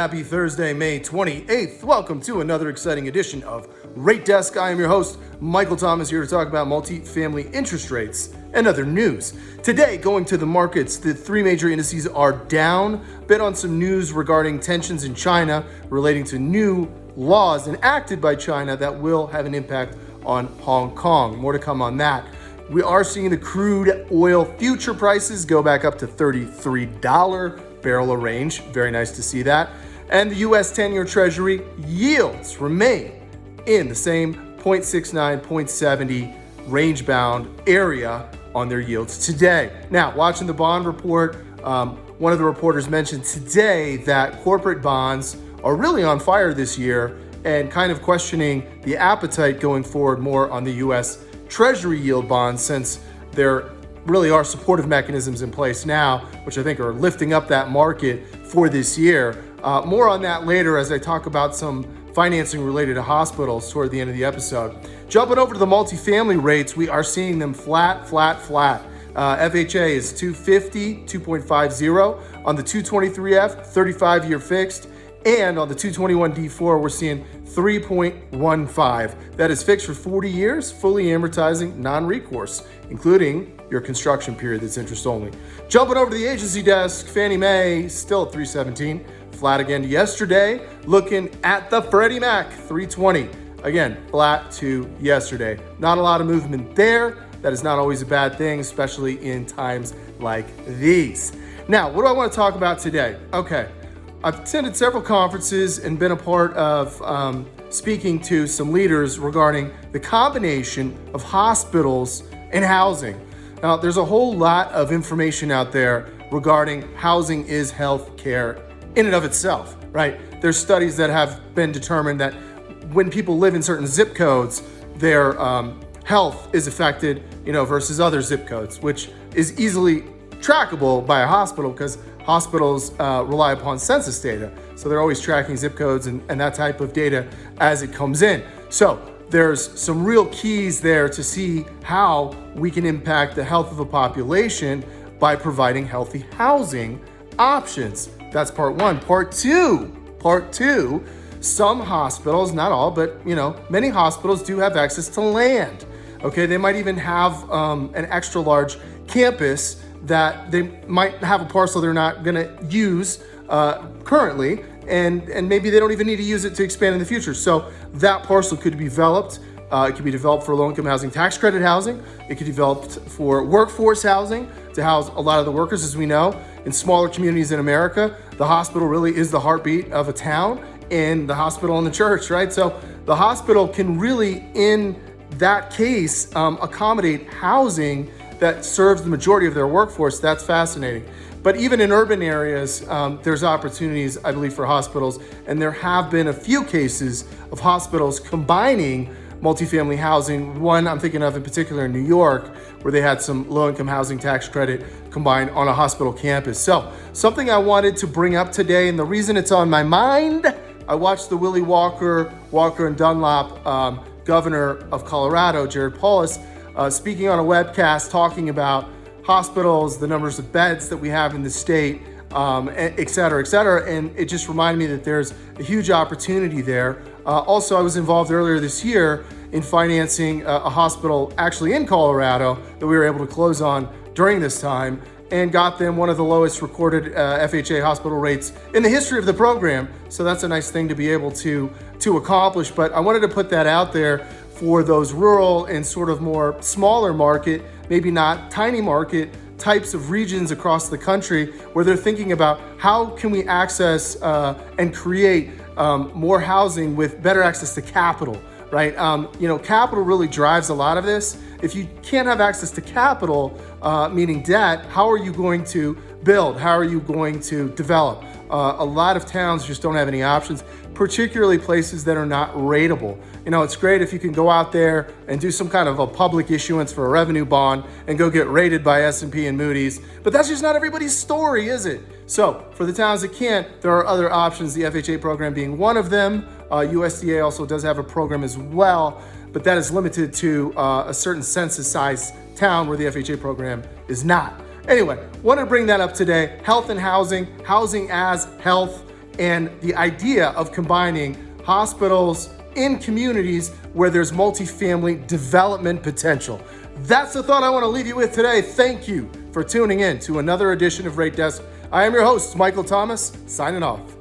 Happy Thursday, May 28th. Welcome to another exciting edition of Rate Desk. I am your host, Michael Thomas, here to talk about multifamily interest rates and other news. Today, going to the markets, the three major indices are down. Bit on some news regarding tensions in China relating to new laws enacted by China that will have an impact on Hong Kong. More to come on that. We are seeing the crude oil future prices go back up to $33 barrel range. Very nice to see that. And the U.S. 10-year Treasury yields remain in the same 0.69, 0.70 range-bound area on their yields today. Now, watching the bond report, one of the reporters mentioned today that corporate bonds are really on fire this year and kind of questioning the appetite going forward more on the U.S. Treasury yield bonds, since there really are supportive mechanisms in place now, which I think are lifting up that market for this year. More on that later as I talk about some financing related to hospitals toward the end of the episode. Jumping over to the multifamily rates, we are seeing them flat. FHA is 250, 2.50 on the 223F, 35-year fixed, and on the 221D4, we're seeing 3.15. That is fixed for 40 years, fully amortizing, non-recourse, including your construction period that's interest only. Jumping over to the agency desk, Fannie Mae still at 317, flat again to yesterday. Looking at the Freddie Mac, 320, again, flat to yesterday. Not a lot of movement there. That is not always a bad thing, especially in times like these. Now, what do I want to talk about today? Okay. I've attended several conferences and been a part of speaking to some leaders regarding the combination of hospitals and housing. Now, there's a whole lot of information out there regarding housing is health care in and of itself, right? There's studies that have been determined that when people live in certain zip codes, their health is affected, versus other zip codes, which is easily trackable by a hospital because hospitals rely upon census data. So they're always tracking zip codes and that type of data as it comes in. So there's some real keys there to see how we can impact the health of a population by providing healthy housing options. That's part one. Part two, some hospitals, not all, but many hospitals do have access to land. Okay, they might even have an extra large campus that they might have a parcel they're not going to use currently, and maybe they don't even need to use it to expand in the future. So that parcel could be developed. It could be developed for low-income housing, tax credit housing. It could be developed for workforce housing to house a lot of the workers. As we know, in smaller communities in America, the hospital really is the heartbeat of a town, and the hospital and the church, right? So the hospital can really, in that case, accommodate housing that serves the majority of their workforce. That's fascinating. But even in urban areas, there's opportunities, I believe, for hospitals. And there have been a few cases of hospitals combining multifamily housing. One I'm thinking of in particular in New York, where they had some low-income housing tax credit combined on a hospital campus. So something I wanted to bring up today, and the reason it's on my mind, I watched the Willie Walker and Dunlop governor of Colorado, Jared Polis, speaking on a webcast talking about hospitals, the numbers of beds that we have in the state, et cetera, and it just reminded me that there's a huge opportunity there. Also, I was involved earlier this year in financing a hospital actually in Colorado that we were able to close on during this time and got them one of the lowest recorded FHA hospital rates in the history of the program. So that's a nice thing to be able to accomplish. But I wanted to put that out there for those rural and sort of more smaller market, maybe not tiny market types of regions across the country where they're thinking about how can we access and create more housing with better access to capital, right? Capital really drives a lot of this. If you can't have access to capital, meaning debt, how are you going to build? How are you going to develop? A lot of towns just don't have any options, particularly places that are not rateable. It's great if you can go out there and do some kind of a public issuance for a revenue bond and go get rated by S&P and Moody's, but that's just not everybody's story, is it? So for the towns that can't, there are other options, the FHA program being one of them. USDA also does have a program as well, but that is limited to a certain census size town where the FHA program is not. Anyway, wanted to bring that up today. Health and housing as health. and the idea of combining hospitals in communities where there's multifamily development potential. That's the thought I want to leave you with today. Thank you for tuning in to another edition of Rate Desk. I am your host, Michael Thomas, signing off.